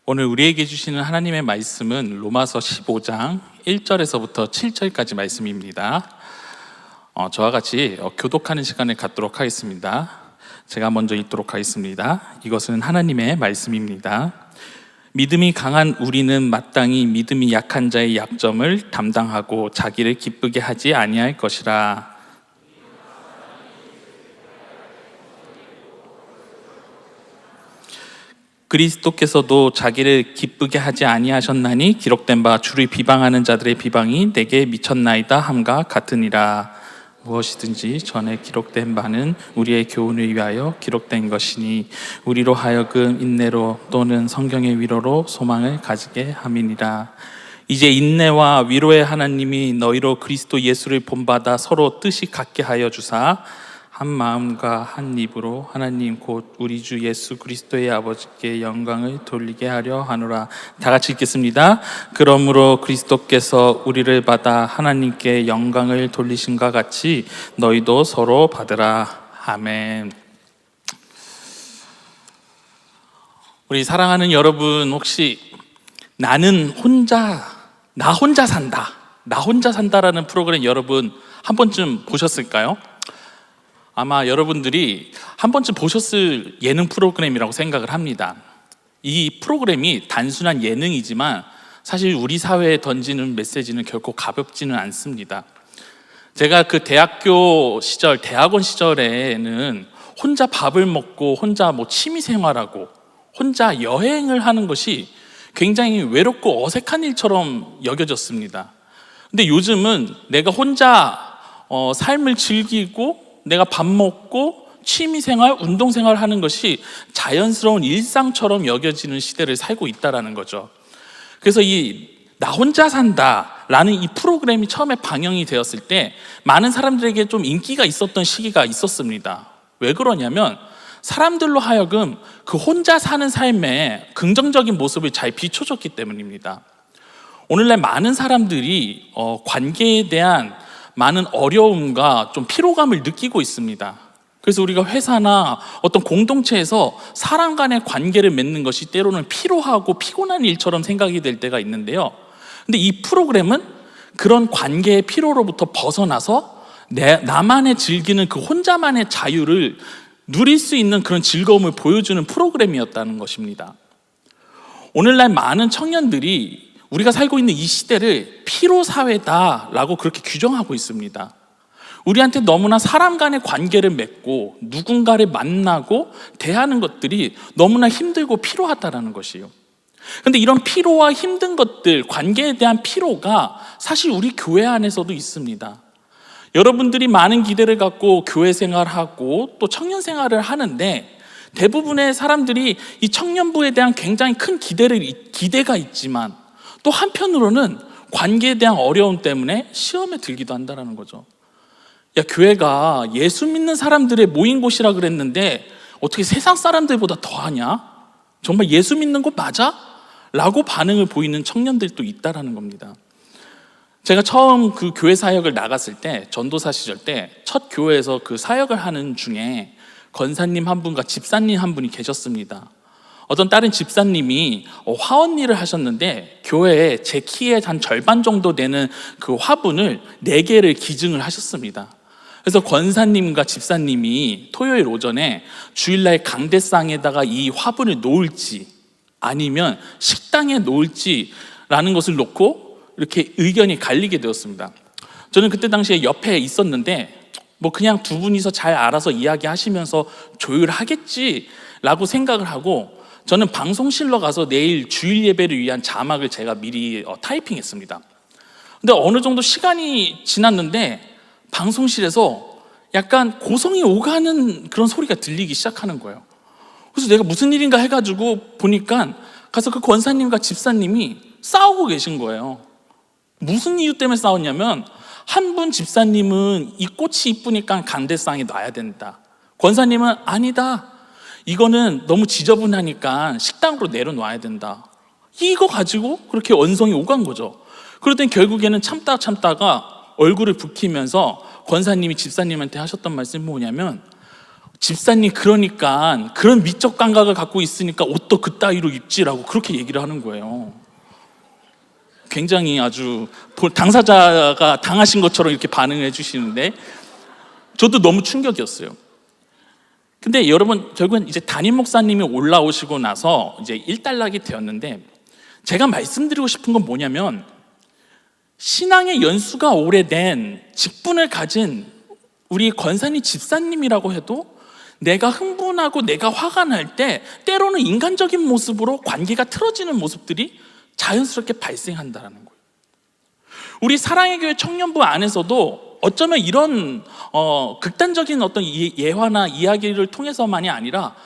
오늘 우리에게 주시는 하나님의 말씀은 로마서 15장 1절에서부터 7절까지 말씀입니다. 저와 같이 교독하는 시간을 갖도록 하겠습니다. 제가 먼저 읽도록 하겠습니다. 이것은 하나님의 말씀입니다. 믿음이 강한 우리는 마땅히 믿음이 약한 자의 약점을 담당하고 자기를 기쁘게 하지 아니할 것이라. 그리스도께서도 자기를 기쁘게 하지 아니하셨나니 기록된 바 주를 비방하는 자들의 비방이 내게 미쳤나이다 함과 같으니라. 무엇이든지 전에 기록된 바는 우리의 교훈을 위하여 기록된 것이니 우리로 하여금 인내로 또는 성경의 위로로 소망을 가지게 함이니라. 이제 인내와 위로의 하나님이 너희로 그리스도 예수를 본받아 서로 뜻이 같게 하여 주사 한 마음과 한 입으로 하나님 곧 우리 주 예수 그리스도의 아버지께 영광을 돌리게 하려 하노라. 다 같이 읽겠습니다. 그러므로 그리스도께서 우리를 받아 하나님께 영광을 돌리신과 같이 너희도 서로 받으라. 아멘. 우리 사랑하는 여러분, 혹시 나 혼자 산다라는 프로그램 여러분 한 번쯤 보셨을까요? 아마 여러분들이 한 번쯤 보셨을 예능 프로그램이라고 생각을 합니다. 이 프로그램이 단순한 예능이지만 사실 우리 사회에 던지는 메시지는 결코 가볍지는 않습니다. 제가 그 대학원 시절에는 혼자 밥을 먹고 혼자 취미 생활하고 혼자 여행을 하는 것이 굉장히 외롭고 어색한 일처럼 여겨졌습니다. 근데 요즘은 내가 혼자 삶을 즐기고 내가 밥 먹고 취미생활, 운동생활 하는 것이 자연스러운 일상처럼 여겨지는 시대를 살고 있다는 거죠. 그래서 이 나 혼자 산다라는 이 프로그램이 처음에 방영이 되었을 때 많은 사람들에게 좀 인기가 있었던 시기가 있었습니다. 왜 그러냐면 사람들로 하여금 그 혼자 사는 삶의 긍정적인 모습을 잘 비춰줬기 때문입니다. 오늘날 많은 사람들이 관계에 대한 많은 어려움과 좀 피로감을 느끼고 있습니다. 그래서 우리가 회사나 어떤 공동체에서 사람 간의 관계를 맺는 것이 때로는 피로하고 피곤한 일처럼 생각이 될 때가 있는데요. 근데 이 프로그램은 그런 관계의 피로로부터 벗어나서 나만의 즐기는 그 혼자만의 자유를 누릴 수 있는 그런 즐거움을 보여주는 프로그램이었다는 것입니다. 오늘날 많은 청년들이 우리가 살고 있는 이 시대를 피로사회다라고 그렇게 규정하고 있습니다. 우리한테 너무나 사람 간의 관계를 맺고 누군가를 만나고 대하는 것들이 너무나 힘들고 피로하다라는 것이에요. 그런데 이런 피로와 힘든 것들, 관계에 대한 피로가 사실 우리 교회 안에서도 있습니다. 여러분들이 많은 기대를 갖고 교회 생활하고 또 청년 생활을 하는데 대부분의 사람들이 이 청년부에 대한 굉장히 큰 기대가 있지만 또 한편으로는 관계에 대한 어려움 때문에 시험에 들기도 한다는 거죠. 야, 교회가 예수 믿는 사람들의 모인 곳이라 그랬는데 어떻게 세상 사람들보다 더하냐? 정말 예수 믿는 곳 맞아? 라고 반응을 보이는 청년들도 있다는 겁니다. 제가 처음 그 교회 사역을 나갔을 때, 전도사 시절 때 첫 교회에서 그 사역을 하는 중에 권사님 한 분과 집사님 한 분이 계셨습니다. 어떤 다른 집사님이 화원 일을 하셨는데 교회에 제 키의 한 절반 정도 되는 그 화분을 4개를 기증을 하셨습니다. 그래서 권사님과 집사님이 토요일 오전에 주일날 강대상에다가 이 화분을 놓을지 아니면 식당에 놓을지라는 것을 놓고 이렇게 의견이 갈리게 되었습니다. 저는 그때 당시에 옆에 있었는데 그냥 두 분이서 잘 알아서 이야기하시면서 조율하겠지라고 생각을 하고 저는 방송실로 가서 내일 주일 예배를 위한 자막을 제가 미리 타이핑했습니다. 근데 어느 정도 시간이 지났는데 방송실에서 약간 고성이 오가는 그런 소리가 들리기 시작하는 거예요. 그래서 내가 무슨 일인가 해가지고 보니까 가서 그 권사님과 집사님이 싸우고 계신 거예요. 무슨 이유 때문에 싸웠냐면 한 분 집사님은 이 꽃이 이쁘니까 강대상에 놔야 된다. 권사님은 아니다. 이거는 너무 지저분하니까 식당으로 내려놔야 된다. 이거 가지고 그렇게 언성이 오간 거죠. 그러더니 결국에는 참다가 얼굴을 붉히면서 권사님이 집사님한테 하셨던 말씀이 뭐냐면 집사님 그러니까 그런 미적 감각을 갖고 있으니까 옷도 그따위로 입지라고 그렇게 얘기를 하는 거예요. 굉장히 아주 당사자가 당하신 것처럼 이렇게 반응을 해주시는데 저도 너무 충격이었어요. 근데 여러분, 결국엔 이제 담임 목사님이 올라오시고 나서 이제 일단락이 되었는데, 제가 말씀드리고 싶은 건 뭐냐면, 신앙의 연수가 오래된 직분을 가진 우리 권사님 집사님이라고 해도 내가 흥분하고 내가 화가 날 때 때로는 인간적인 모습으로 관계가 틀어지는 모습들이 자연스럽게 발생한다는 거예요. 우리 사랑의 교회 청년부 안에서도 어쩌면 이런 극단적인 어떤 예화나 이야기를 통해서만이 아니라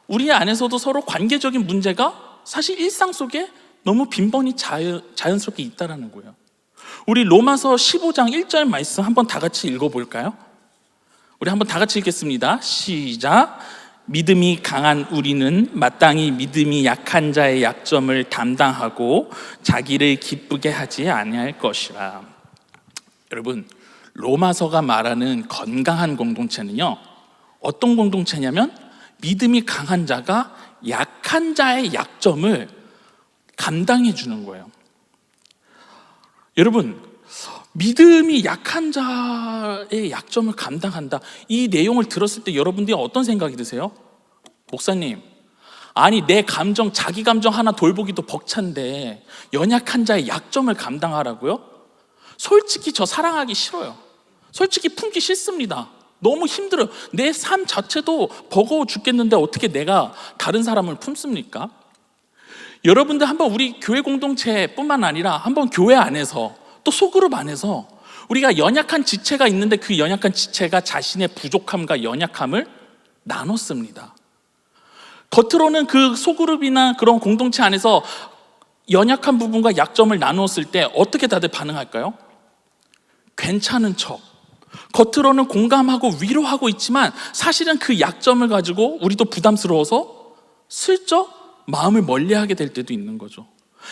우리 안에서도 서로 관계적인 문제가 사실 일상 속에 너무 빈번히 자연스럽게 있다는 거예요. 우리 로마서 15장 1절 말씀 한번 다 같이 읽어볼까요? 우리 한번 다 같이 읽겠습니다. 시작. 믿음이 강한 우리는 마땅히 믿음이 약한 자의 약점을 담당하고 자기를 기쁘게 하지 아니할 것이라. 여러분, 로마서가 말하는 건강한 공동체는요, 어떤 공동체냐면 믿음이 강한 자가 약한 자의 약점을 감당해 주는 거예요. 여러분, 믿음이 약한 자의 약점을 감당한다, 이 내용을 들었을 때 여러분들이 어떤 생각이 드세요? 목사님, 아니 내 감정, 자기 감정 하나 돌보기도 벅찬데 연약한 자의 약점을 감당하라고요? 솔직히 저 사랑하기 싫어요. 솔직히 품기 싫습니다. 너무 힘들어요. 내 삶 자체도 버거워 죽겠는데 어떻게 내가 다른 사람을 품습니까? 여러분들 한번 우리 교회 공동체뿐만 아니라 한번 교회 안에서 또 소그룹 안에서 우리가 연약한 지체가 있는데 그 연약한 지체가 자신의 부족함과 연약함을 나눴습니다. 겉으로는 그 소그룹이나 그런 공동체 안에서 연약한 부분과 약점을 나누었을 때 어떻게 다들 반응할까요? 괜찮은 척, 겉으로는 공감하고 위로하고 있지만 사실은 그 약점을 가지고 우리도 부담스러워서 슬쩍 마음을 멀리하게 될 때도 있는 거죠.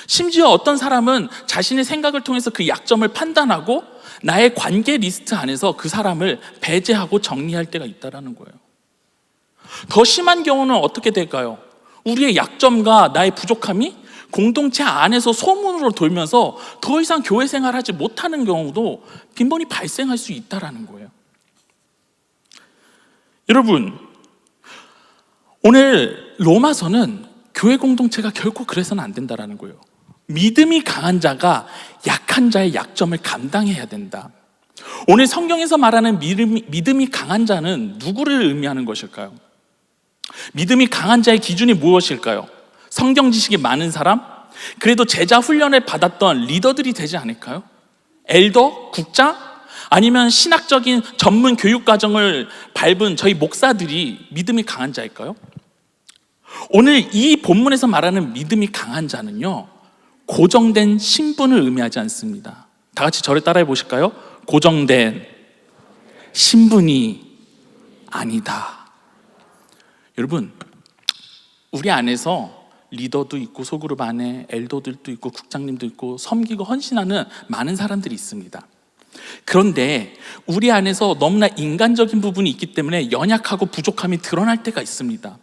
심지어 어떤 사람은 자신의 생각을 통해서 그 약점을 판단하고 나의 관계 리스트 안에서 그 사람을 배제하고 정리할 때가 있다는 거예요. 더 심한 경우는 어떻게 될까요? 우리의 약점과 나의 부족함이 공동체 안에서 소문으로 돌면서 더 이상 교회 생활하지 못하는 경우도 빈번히 발생할 수 있다는 거예요. 여러분, 오늘 로마서는 교회 공동체가 결코 그래서는 안 된다는 거예요. 믿음이 강한 자가 약한 자의 약점을 감당해야 된다. 오늘 성경에서 말하는 믿음이 강한 자는 누구를 의미하는 것일까요? 믿음이 강한 자의 기준이 무엇일까요? 성경 지식이 많은 사람? 그래도 제자 훈련을 받았던 리더들이 되지 않을까요? 엘더? 국장? 아니면 신학적인 전문 교육 과정을 밟은 저희 목사들이 믿음이 강한 자일까요? 오늘 이 본문에서 말하는 믿음이 강한 자는요, 고정된 신분을 의미하지 않습니다. 다 같이 저를 따라해 보실까요? 고정된 신분이 아니다. 여러분, 우리 안에서 리더도 있고 소그룹 안에 엘더들도 있고 국장님도 있고 섬기고 헌신하는 많은 사람들이 있습니다. 그런데 우리 안에서 너무나 인간적인 부분이 있기 때문에 연약하고 부족함이 드러날 때가 있습니다.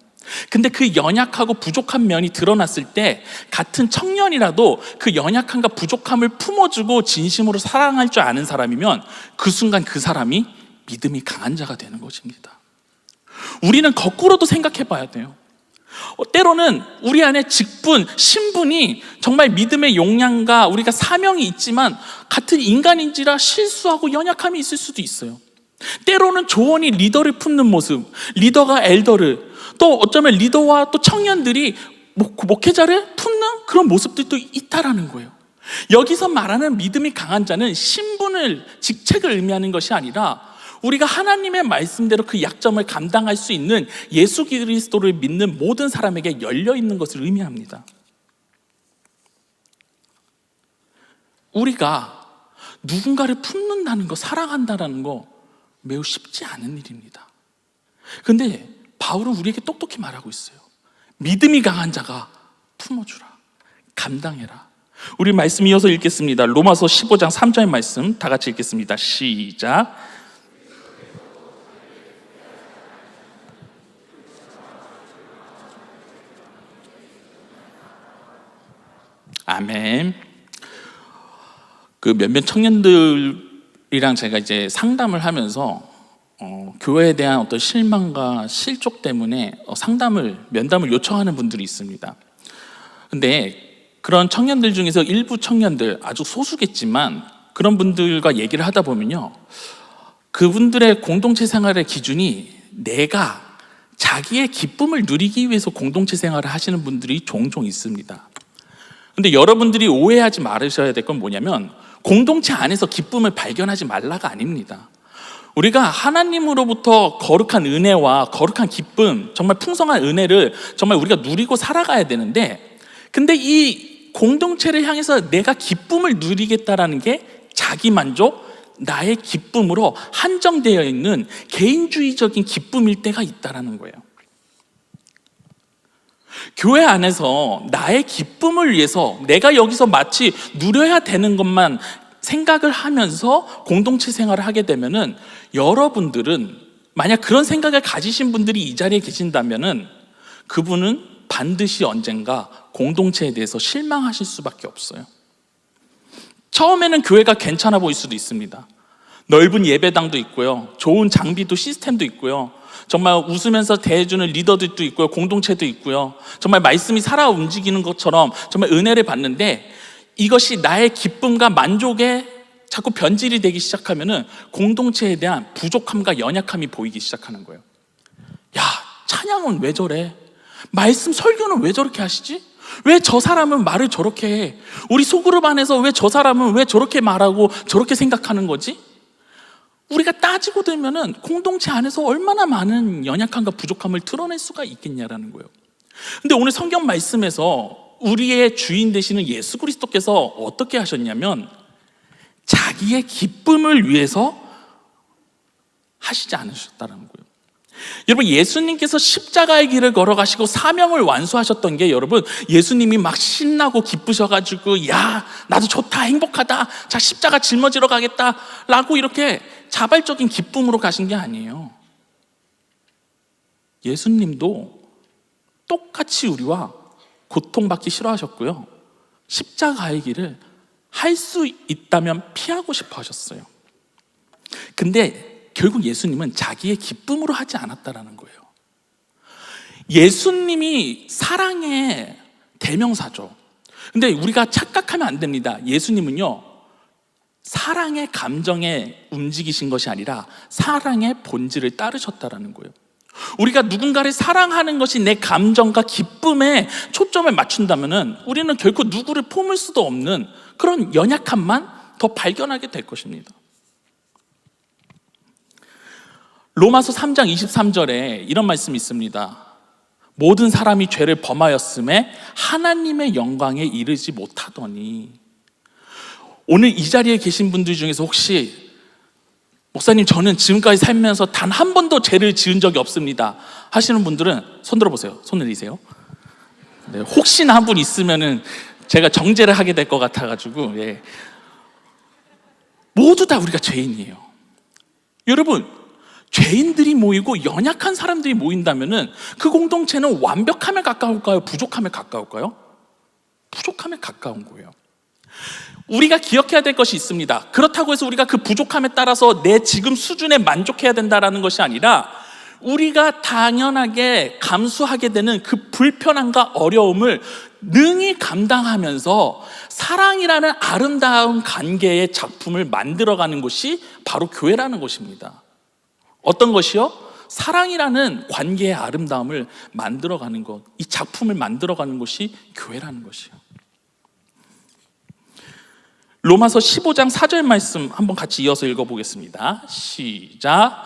근데 그 연약하고 부족한 면이 드러났을 때 같은 청년이라도 그 연약함과 부족함을 품어주고 진심으로 사랑할 줄 아는 사람이면 그 순간 그 사람이 믿음이 강한 자가 되는 것입니다. 우리는 거꾸로도 생각해 봐야 돼요. 때로는 우리 안에 직분, 신분이 정말 믿음의 용량과 우리가 사명이 있지만 같은 인간인지라 실수하고 연약함이 있을 수도 있어요. 때로는 조언이 리더를 품는 모습, 리더가 엘더를, 또 어쩌면 리더와 또 청년들이 목회자를 품는 그런 모습들도 있다라는 거예요. 여기서 말하는 믿음이 강한 자는 신분을, 직책을 의미하는 것이 아니라 우리가 하나님의 말씀대로 그 약점을 감당할 수 있는 예수 그리스도를 믿는 모든 사람에게 열려 있는 것을 의미합니다. 우리가 누군가를 품는다는 거, 사랑한다는 거 매우 쉽지 않은 일입니다. 그런데 바울은 우리에게 똑똑히 말하고 있어요. 믿음이 강한 자가 품어주라, 감당해라. 우리 말씀 이어서 읽겠습니다. 로마서 15장 3절 말씀 다 같이 읽겠습니다. 시작. 아멘. 그 몇몇 청년들이랑 제가 이제 상담을 하면서 교회에 대한 어떤 실망과 실족 때문에 면담을 요청하는 분들이 있습니다. 근데 그런 청년들 중에서 일부 청년들, 아주 소수겠지만 그런 분들과 얘기를 하다 보면요, 그분들의 공동체 생활의 기준이 내가 자기의 기쁨을 누리기 위해서 공동체 생활을 하시는 분들이 종종 있습니다. 근데 여러분들이 오해하지 말으셔야 될 건 뭐냐면, 공동체 안에서 기쁨을 발견하지 말라가 아닙니다. 우리가 하나님으로부터 거룩한 은혜와 거룩한 기쁨, 정말 풍성한 은혜를 정말 우리가 누리고 살아가야 되는데, 근데 이 공동체를 향해서 내가 기쁨을 누리겠다라는 게 자기 만족, 나의 기쁨으로 한정되어 있는 개인주의적인 기쁨일 때가 있다라는 거예요. 교회 안에서 나의 기쁨을 위해서 내가 여기서 마치 누려야 되는 것만 생각을 하면서 공동체 생활을 하게 되면은, 여러분들은 만약 그런 생각을 가지신 분들이 이 자리에 계신다면은 그분은 반드시 언젠가 공동체에 대해서 실망하실 수밖에 없어요. 처음에는 교회가 괜찮아 보일 수도 있습니다. 넓은 예배당도 있고요, 좋은 장비도 시스템도 있고요, 정말 웃으면서 대해주는 리더들도 있고요, 공동체도 있고요, 정말 말씀이 살아 움직이는 것처럼 정말 은혜를 받는데, 이것이 나의 기쁨과 만족에 자꾸 변질이 되기 시작하면은 공동체에 대한 부족함과 연약함이 보이기 시작하는 거예요. 야, 찬양은 왜 저래? 말씀 설교는 왜 저렇게 하시지? 왜 저 사람은 말을 저렇게 해? 우리 소그룹 안에서 왜 저 사람은 왜 저렇게 말하고 저렇게 생각하는 거지? 우리가 따지고 들면은 공동체 안에서 얼마나 많은 연약함과 부족함을 드러낼 수가 있겠냐라는 거예요. 근데 오늘 성경 말씀에서 우리의 주인 되시는 예수 그리스도께서 어떻게 하셨냐면, 자기의 기쁨을 위해서 하시지 않으셨다는 거예요. 여러분, 예수님께서 십자가의 길을 걸어가시고 사명을 완수하셨던 게, 여러분, 예수님이 막 신나고 기쁘셔가지고 야, 나도 좋다, 행복하다, 자, 십자가 짊어지러 가겠다 라고 이렇게 자발적인 기쁨으로 가신 게 아니에요. 예수님도 똑같이 우리와 고통받기 싫어하셨고요, 십자가의 길을 할 수 있다면 피하고 싶어 하셨어요. 근데 결국 예수님은 자기의 기쁨으로 하지 않았다라는 거예요. 예수님이 사랑의 대명사죠. 근데 우리가 착각하면 안 됩니다. 예수님은요, 사랑의 감정에 움직이신 것이 아니라 사랑의 본질을 따르셨다라는 거예요. 우리가 누군가를 사랑하는 것이 내 감정과 기쁨에 초점을 맞춘다면은 우리는 결코 누구를 품을 수도 없는 그런 연약함만 더 발견하게 될 것입니다. 로마서 3장 23절에 이런 말씀이 있습니다. 모든 사람이 죄를 범하였음에 하나님의 영광에 이르지 못하더니. 오늘 이 자리에 계신 분들 중에서 혹시 목사님, 저는 지금까지 살면서 단 한 번도 죄를 지은 적이 없습니다 하시는 분들은 손 들어보세요. 손 내리세요. 네, 혹시나 한 분 있으면은 제가 정죄를 하게 될 것 같아가지고, 예. 모두 다 우리가 죄인이에요. 여러분, 죄인들이 모이고 연약한 사람들이 모인다면은 그 공동체는 완벽함에 가까울까요? 부족함에 가까울까요? 부족함에 가까운 거예요. 우리가 기억해야 될 것이 있습니다. 그렇다고 해서 우리가 그 부족함에 따라서 내 지금 수준에 만족해야 된다는 것이 아니라, 우리가 당연하게 감수하게 되는 그 불편함과 어려움을 능히 감당하면서 사랑이라는 아름다운 관계의 작품을 만들어가는 것이 바로 교회라는 것입니다. 어떤 것이요? 사랑이라는 관계의 아름다움을 만들어가는 것, 이 작품을 만들어가는 것이 교회라는 것이요. 로마서 15장 4절 말씀 한번 같이 이어서 읽어보겠습니다. 시작.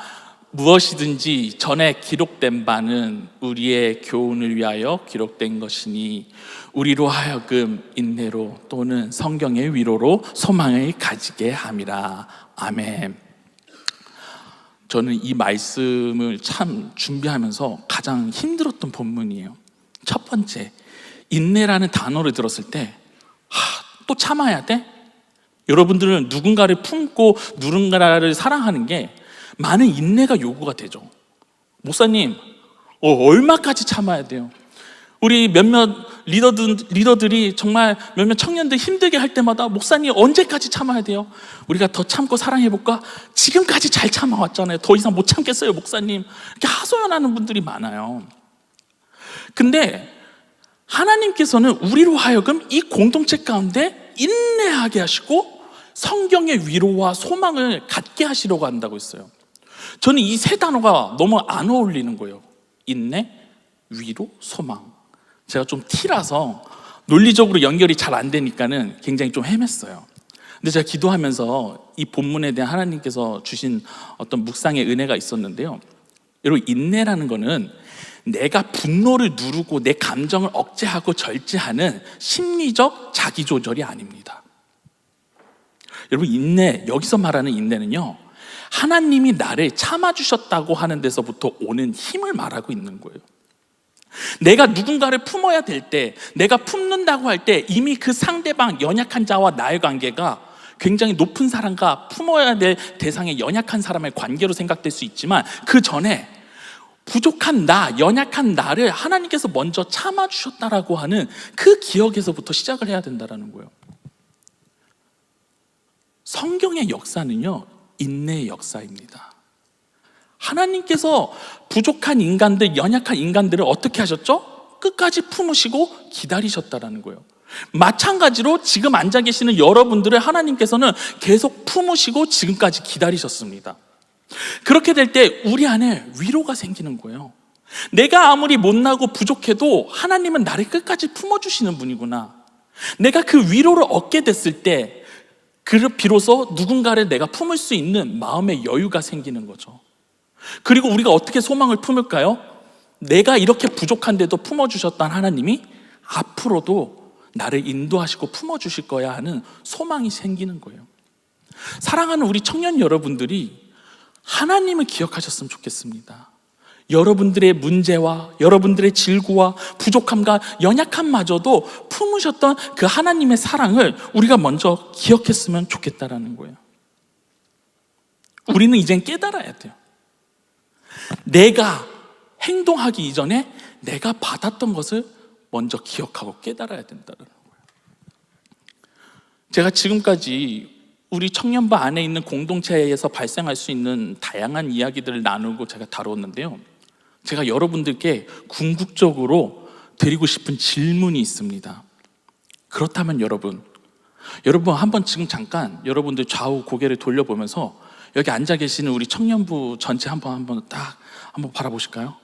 무엇이든지 전에 기록된 바는 우리의 교훈을 위하여 기록된 것이니 우리로 하여금 인내로 또는 성경의 위로로 소망을 가지게 함이라. 아멘. 저는 이 말씀을 참 준비하면서 가장 힘들었던 본문이에요. 첫 번째, 인내라는 단어를 들었을 때, 또 참아야 돼? 여러분들은 누군가를 품고 누군가를 사랑하는 게 많은 인내가 요구가 되죠. 목사님, 얼마까지 참아야 돼요? 우리 몇몇 리더들이 정말 몇몇 청년들 힘들게 할 때마다 목사님 언제까지 참아야 돼요? 우리가 더 참고 사랑해볼까? 지금까지 잘 참아왔잖아요. 더 이상 못 참겠어요 목사님. 이렇게 하소연하는 분들이 많아요. 근데 하나님께서는 우리로 하여금 이 공동체 가운데 인내하게 하시고 성경의 위로와 소망을 갖게 하시려고 한다고 했어요. 저는 이 세 단어가 너무 안 어울리는 거예요. 인내, 위로, 소망. 제가 좀 T라서 논리적으로 연결이 잘 안 되니까는 굉장히 좀 헤맸어요. 근데 제가 기도하면서 이 본문에 대한 하나님께서 주신 어떤 묵상의 은혜가 있었는데요. 여러분, 인내라는 거는 내가 분노를 누르고 내 감정을 억제하고 절제하는 심리적 자기조절이 아닙니다. 여러분, 인내, 여기서 말하는 인내는요, 하나님이 나를 참아주셨다고 하는 데서부터 오는 힘을 말하고 있는 거예요. 내가 누군가를 품어야 될 때, 내가 품는다고 할 때 이미 그 상대방 연약한 자와 나의 관계가 굉장히 높은 사람과 품어야 될 대상의 연약한 사람의 관계로 생각될 수 있지만, 그 전에 부족한 나, 연약한 나를 하나님께서 먼저 참아주셨다라고 하는 그 기억에서부터 시작을 해야 된다는 거예요. 성경의 역사는요, 인내의 역사입니다. 하나님께서 부족한 인간들, 연약한 인간들을 어떻게 하셨죠? 끝까지 품으시고 기다리셨다라는 거예요. 마찬가지로 지금 앉아 계시는 여러분들을 하나님께서는 계속 품으시고 지금까지 기다리셨습니다. 그렇게 될 때 우리 안에 위로가 생기는 거예요. 내가 아무리 못나고 부족해도 하나님은 나를 끝까지 품어주시는 분이구나. 내가 그 위로를 얻게 됐을 때 비로소 누군가를 내가 품을 수 있는 마음의 여유가 생기는 거죠. 그리고 우리가 어떻게 소망을 품을까요? 내가 이렇게 부족한데도 품어주셨던 하나님이 앞으로도 나를 인도하시고 품어주실 거야 하는 소망이 생기는 거예요. 사랑하는 우리 청년 여러분들이 하나님을 기억하셨으면 좋겠습니다. 여러분들의 문제와 여러분들의 질구와 부족함과 연약함마저도 품으셨던 그 하나님의 사랑을 우리가 먼저 기억했으면 좋겠다라는 거예요. 우리는 이젠 깨달아야 돼요. 내가 행동하기 이전에 내가 받았던 것을 먼저 기억하고 깨달아야 된다는 거예요. 제가 지금까지 우리 청년부 안에 있는 공동체에서 발생할 수 있는 다양한 이야기들을 나누고 제가 다루었는데요, 제가 여러분들께 궁극적으로 드리고 싶은 질문이 있습니다. 그렇다면 여러분 한번 지금 잠깐 여러분들 좌우 고개를 돌려보면서 여기 앉아 계시는 우리 청년부 전체 한번 바라보실까요?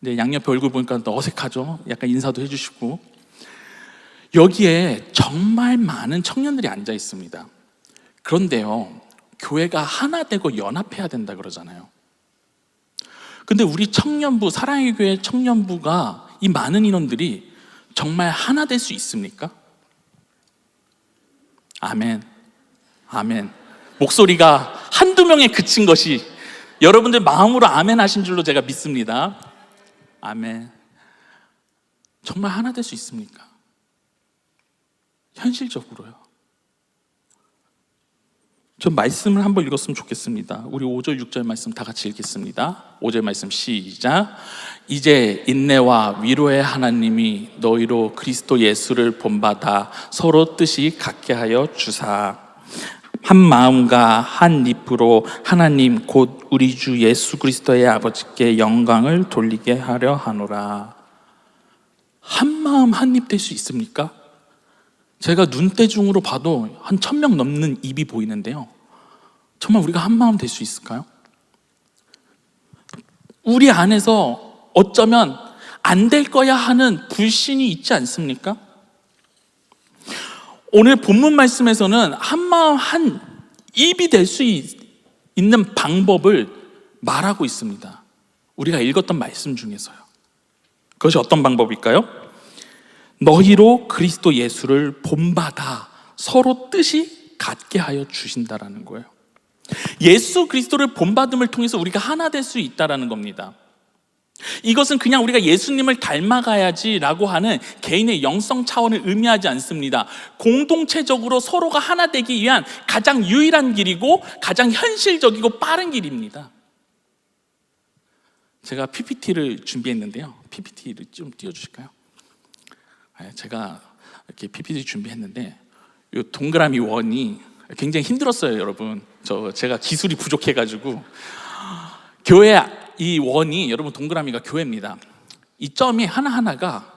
네, 양옆에 얼굴 보니까 또 어색하죠? 약간 인사도 해주시고. 여기에 정말 많은 청년들이 앉아 있습니다. 그런데요, 교회가 하나 되고 연합해야 된다 그러잖아요. 근데 우리 청년부, 사랑의 교회 청년부가, 이 많은 인원들이 정말 하나 될 수 있습니까? 아멘. 아멘. 목소리가 한두 명에 그친 것이 여러분들 마음으로 아멘 하신 줄로 제가 믿습니다. 아멘. 정말 하나 될 수 있습니까? 현실적으로요. 전 말씀을 한번 읽었으면 좋겠습니다. 우리 5절 6절 말씀 다 같이 읽겠습니다. 5절 말씀 시작. 이제 인내와 위로의 하나님이 너희로 그리스도 예수를 본받아 서로 뜻이 같게 하여 주사 한 마음과 한 입으로 하나님 곧 우리 주 예수 그리스도의 아버지께 영광을 돌리게 하려 하노라. 한 마음 한 입 될 수 있습니까? 제가 눈대중으로 봐도 한 1000명 넘는 입이 보이는데요, 정말 우리가 한 마음 될 수 있을까요? 우리 안에서 어쩌면 안 될 거야 하는 불신이 있지 않습니까? 오늘 본문 말씀에서는 한 마음 한 입이 될 수 있는 방법을 말하고 있습니다. 우리가 읽었던 말씀 중에서요. 그것이 어떤 방법일까요? 너희로 그리스도 예수를 본받아 서로 뜻이 같게 하여 주신다라는 거예요. 예수 그리스도를 본받음을 통해서 우리가 하나 될 수 있다라는 겁니다. 이것은 그냥 우리가 예수님을 닮아가야지라고 하는 개인의 영성 차원을 의미하지 않습니다. 공동체적으로 서로가 하나 되기 위한 가장 유일한 길이고 가장 현실적이고 빠른 길입니다. 제가 PPT를 준비했는데요, PPT를 좀 띄워주실까요? 제가 이렇게 PPT 준비했는데 이 동그라미 원이 굉장히 힘들었어요, 여러분. 제가 기술이 부족해가지고 교회 이 원이 여러분 동그라미가 교회입니다. 이 점이 하나하나가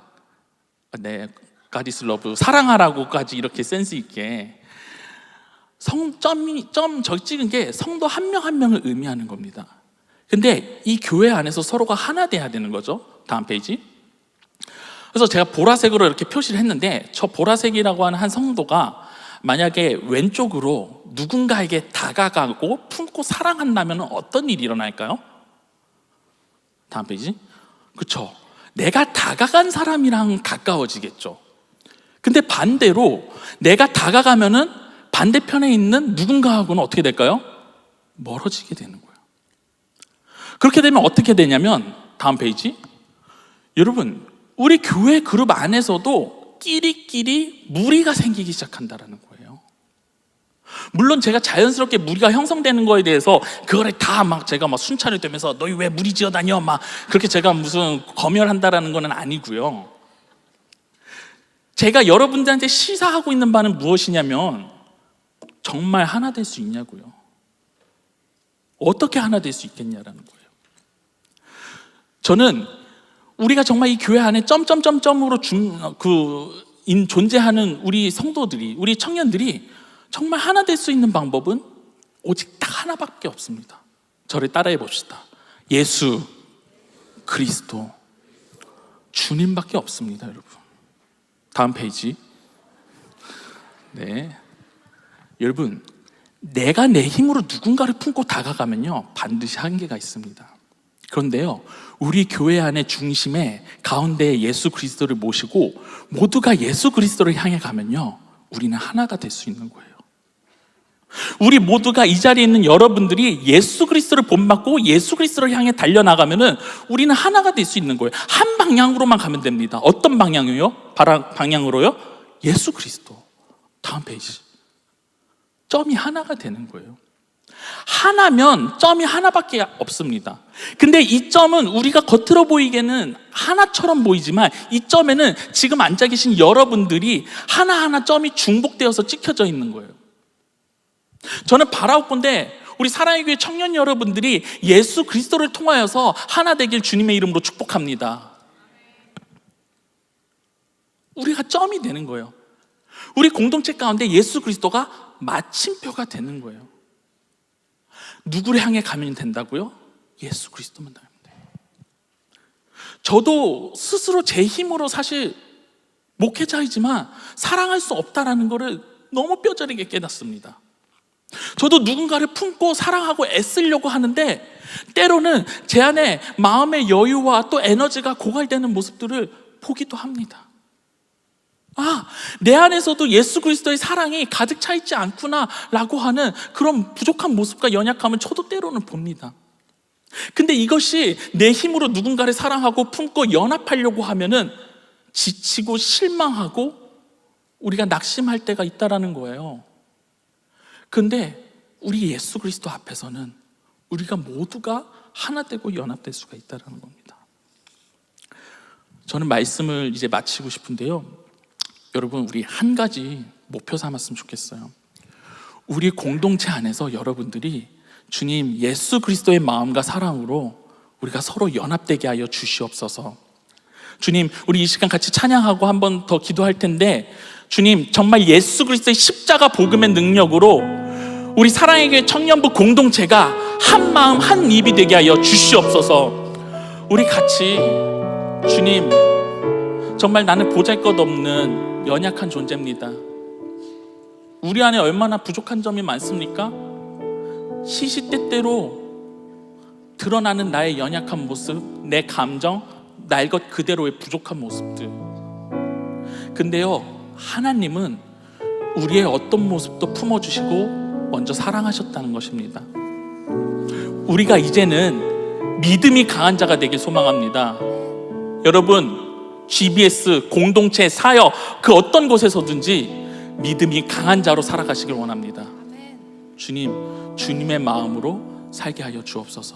God is love, 사랑하라고까지 이렇게 센스 있게 저기 찍은 게 성도 한 명 한 명을 의미하는 겁니다. 근데 이 교회 안에서 서로가 하나 돼야 되는 거죠. 다음 페이지. 그래서 제가 보라색으로 이렇게 표시를 했는데 저 보라색이라고 하는 한 성도가 만약에 왼쪽으로 누군가에게 다가가고 품고 사랑한다면 어떤 일이 일어날까요? 다음 페이지. 그렇죠. 내가 다가간 사람이랑 가까워지겠죠. 근데 반대로 내가 다가가면은 반대편에 있는 누군가하고는 어떻게 될까요? 멀어지게 되는 거예요. 그렇게 되면 어떻게 되냐면 다음 페이지. 여러분, 우리 교회 그룹 안에서도 끼리끼리 무리가 생기기 시작한다라는 거예요. 물론 제가 자연스럽게 무리가 형성되는 거에 대해서 그거를 다 제가 순찰을 되면서 너희 왜 무리 지어 다녀 그렇게 제가 무슨 검열한다라는 건 아니고요. 제가 여러분들한테 시사하고 있는 바는 무엇이냐면 정말 하나 될 수 있냐고요. 어떻게 하나 될 수 있겠냐라는 거예요. 저는 우리가 정말 이 교회 안에 점점점점으로 존재하는 우리 성도들이, 우리 청년들이 정말 하나 될 수 있는 방법은 오직 딱 하나밖에 없습니다. 저를 따라해 봅시다. 예수 그리스도 주님밖에 없습니다, 여러분. 다음 페이지. 네, 여러분, 내가 내 힘으로 누군가를 품고 다가가면요 반드시 한계가 있습니다. 그런데요, 우리 교회 안의 중심에 가운데에 예수 그리스도를 모시고 모두가 예수 그리스도를 향해 가면요 우리는 하나가 될 수 있는 거예요. 우리 모두가 이 자리에 있는 여러분들이 예수 그리스도를 본받고 예수 그리스도를 향해 달려나가면은 우리는 하나가 될 수 있는 거예요. 한 방향으로만 가면 됩니다. 어떤 방향이요? 방향으로요? 예수 그리스도. 다음 페이지. 점이 하나가 되는 거예요. 하나면 점이 하나밖에 없습니다. 근데 이 점은 우리가 겉으로 보이기에는 하나처럼 보이지만 이 점에는 지금 앉아 계신 여러분들이 하나하나 점이 중복되어서 찍혀져 있는 거예요. 저는 바라옵건대 우리 사랑의 교회 청년 여러분들이 예수 그리스도를 통하여서 하나 되길 주님의 이름으로 축복합니다. 우리가 점이 되는 거예요. 우리 공동체 가운데 예수 그리스도가 마침표가 되는 거예요. 누구를 향해 가면 된다고요? 예수 그리스도만 닮으면 돼요. 저도 스스로 제 힘으로 사실 목회자이지만 사랑할 수 없다라는 것을 너무 뼈저리게 깨닫습니다. 저도 누군가를 품고 사랑하고 애쓰려고 하는데 때로는 제 안에 마음의 여유와 또 에너지가 고갈되는 모습들을 보기도 합니다. 내 안에서도 예수 그리스도의 사랑이 가득 차 있지 않구나 라고 하는 그런 부족한 모습과 연약함을 저도 때로는 봅니다. 근데 이것이 내 힘으로 누군가를 사랑하고 품고 연합하려고 하면은 지치고 실망하고 우리가 낙심할 때가 있다라는 거예요. 근데 우리 예수 그리스도 앞에서는 우리가 모두가 하나 되고 연합될 수가 있다는 겁니다. 저는 말씀을 이제 마치고 싶은데요, 여러분, 우리 한 가지 목표 삼았으면 좋겠어요. 우리 공동체 안에서 여러분들이 주님 예수 그리스도의 마음과 사랑으로 우리가 서로 연합되게 하여 주시옵소서. 주님, 우리 이 시간 같이 찬양하고 한 번 더 기도할 텐데, 주님, 정말 예수 그리스도의 십자가 복음의 능력으로 우리 사랑의 교회 청년부 공동체가 한 마음 한 입이 되게 하여 주시옵소서. 우리 같이, 주님, 정말 나는 보잘것없는 연약한 존재입니다. 우리 안에 얼마나 부족한 점이 많습니까? 시시때때로 드러나는 나의 연약한 모습, 내 감정, 날 것 그대로의 부족한 모습들. 근데요, 하나님은 우리의 어떤 모습도 품어주시고 먼저 사랑하셨다는 것입니다. 우리가 이제는 믿음이 강한 자가 되길 소망합니다. 여러분, GBS, 공동체, 사역, 그 어떤 곳에서든지 믿음이 강한 자로 살아가시길 원합니다. 주님, 주님의 마음으로 살게 하여 주옵소서.